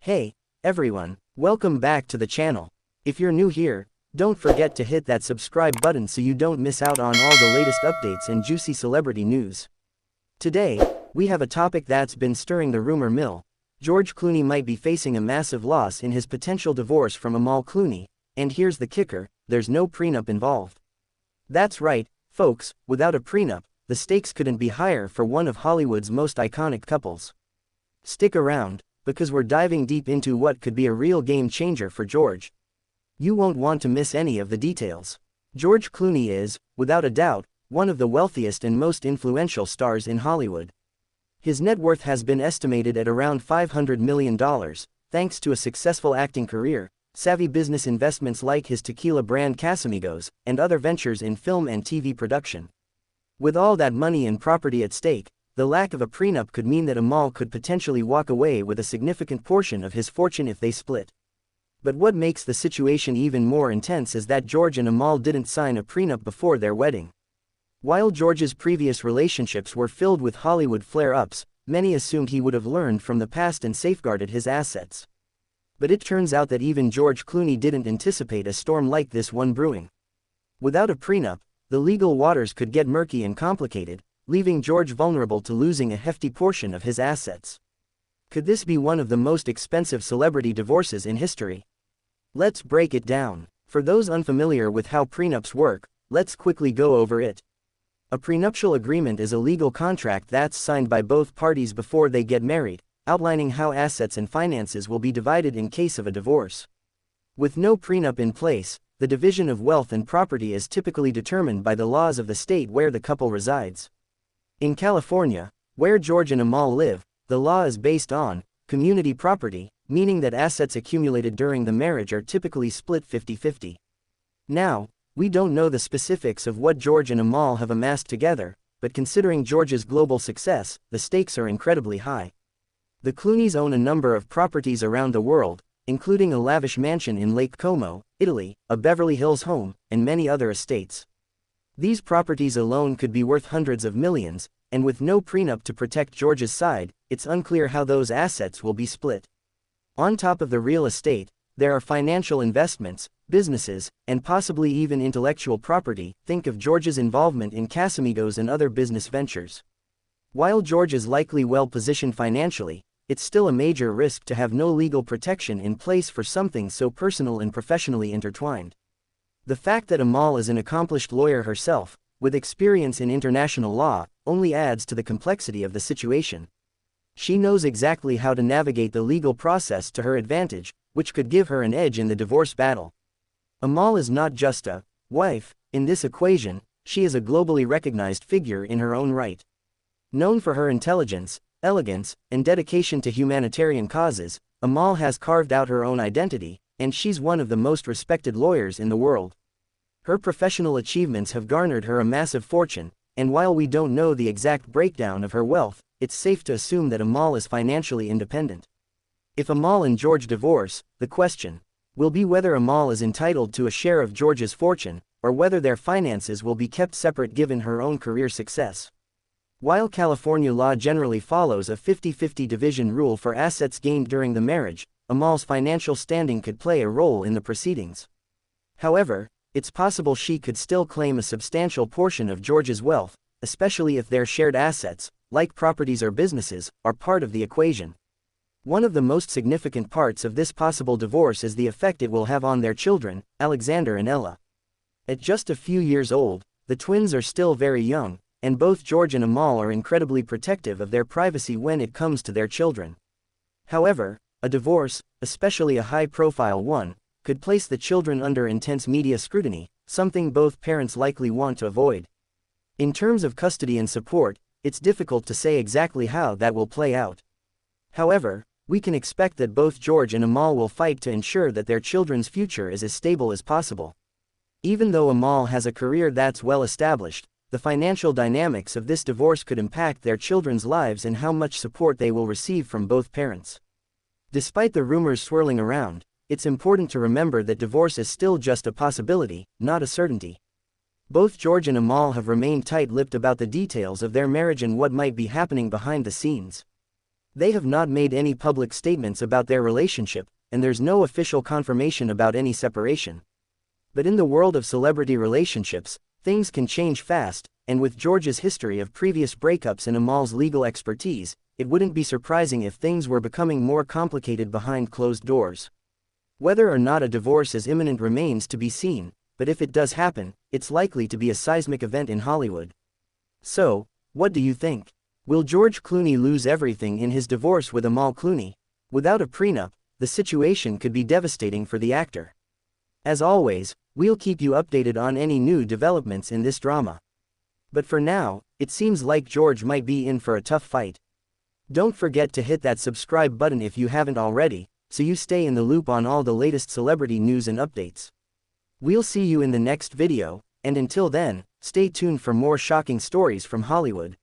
Hey, everyone, welcome back to the channel. If you're new here, don't forget to hit that subscribe button so you don't miss out on all the latest updates and juicy celebrity news. Today, we have a topic that's been stirring the rumor mill. George Clooney might be facing a massive loss in his potential divorce from Amal Clooney, and here's the kicker, there's no prenup involved. That's right, folks, without a prenup, the stakes couldn't be higher for one of Hollywood's most iconic couples. Stick around, because we're diving deep into what could be a real game changer for George. You won't want to miss any of the details. George Clooney is, without a doubt, one of the wealthiest and most influential stars in Hollywood. His net worth has been estimated at around $500 million, thanks to a successful acting career, savvy business investments like his tequila brand Casamigos, and other ventures in film and TV production. With all that money and property at stake, the lack of a prenup could mean that Amal could potentially walk away with a significant portion of his fortune if they split. But what makes the situation even more intense is that George and Amal didn't sign a prenup before their wedding. While George's previous relationships were filled with Hollywood flare-ups, many assumed he would have learned from the past and safeguarded his assets. But it turns out that even George Clooney didn't anticipate a storm like this one brewing. Without a prenup, the legal waters could get murky and complicated, leaving George vulnerable to losing a hefty portion of his assets. Could this be one of the most expensive celebrity divorces in history? Let's break it down. For those unfamiliar with how prenups work, let's quickly go over it. A prenuptial agreement is a legal contract that's signed by both parties before they get married, outlining how assets and finances will be divided in case of a divorce. With no prenup in place, the division of wealth and property is typically determined by the laws of the state where the couple resides. In California, where George and Amal live, the law is based on community property, meaning that assets accumulated during the marriage are typically split 50-50. Now, we don't know the specifics of what George and Amal have amassed together, but considering George's global success, the stakes are incredibly high. The Clooneys own a number of properties around the world, including a lavish mansion in Lake Como, Italy, a Beverly Hills home, and many other estates. These properties alone could be worth hundreds of millions, and with no prenup to protect George's side, it's unclear how those assets will be split. On top of the real estate, there are financial investments, businesses, and possibly even intellectual property. Think of George's involvement in Casamigos and other business ventures. While George is likely well positioned financially, it's still a major risk to have no legal protection in place for something so personal and professionally intertwined. The fact that Amal is an accomplished lawyer herself, with experience in international law, only adds to the complexity of the situation. She knows exactly how to navigate the legal process to her advantage, which could give her an edge in the divorce battle. Amal is not just a wife in this equation, she is a globally recognized figure in her own right. Known for her intelligence, elegance, and dedication to humanitarian causes, Amal has carved out her own identity, and she's one of the most respected lawyers in the world. Her professional achievements have garnered her a massive fortune, and while we don't know the exact breakdown of her wealth, it's safe to assume that Amal is financially independent. If Amal and George divorce, the question will be whether Amal is entitled to a share of George's fortune, or whether their finances will be kept separate given her own career success. While California law generally follows a 50-50 division rule for assets gained during the marriage, Amal's financial standing could play a role in the proceedings. However, it's possible she could still claim a substantial portion of George's wealth, especially if their shared assets, like properties or businesses, are part of the equation. One of the most significant parts of this possible divorce is the effect it will have on their children, Alexander and Ella. At just a few years old, the twins are still very young, and both George and Amal are incredibly protective of their privacy when it comes to their children. However, a divorce, especially a high-profile one, could place the children under intense media scrutiny, something both parents likely want to avoid. In terms of custody and support, it's difficult to say exactly how that will play out. However, we can expect that both George and Amal will fight to ensure that their children's future is as stable as possible. Even though Amal has a career that's well established, the financial dynamics of this divorce could impact their children's lives and how much support they will receive from both parents. Despite the rumors swirling around, it's important to remember that divorce is still just a possibility, not a certainty. Both George and Amal have remained tight-lipped about the details of their marriage and what might be happening behind the scenes. They have not made any public statements about their relationship, and there's no official confirmation about any separation. But in the world of celebrity relationships, things can change fast, and with George's history of previous breakups and Amal's legal expertise, it wouldn't be surprising if things were becoming more complicated behind closed doors. Whether or not a divorce is imminent remains to be seen, but if it does happen, it's likely to be a seismic event in Hollywood. So, what do you think? Will George Clooney lose everything in his divorce with Amal Clooney? Without a prenup, the situation could be devastating for the actor. As always, we'll keep you updated on any new developments in this drama. But for now, it seems like George might be in for a tough fight. Don't forget to hit that subscribe button if you haven't already, so you stay in the loop on all the latest celebrity news and updates. We'll see you in the next video, and until then, stay tuned for more shocking stories from Hollywood.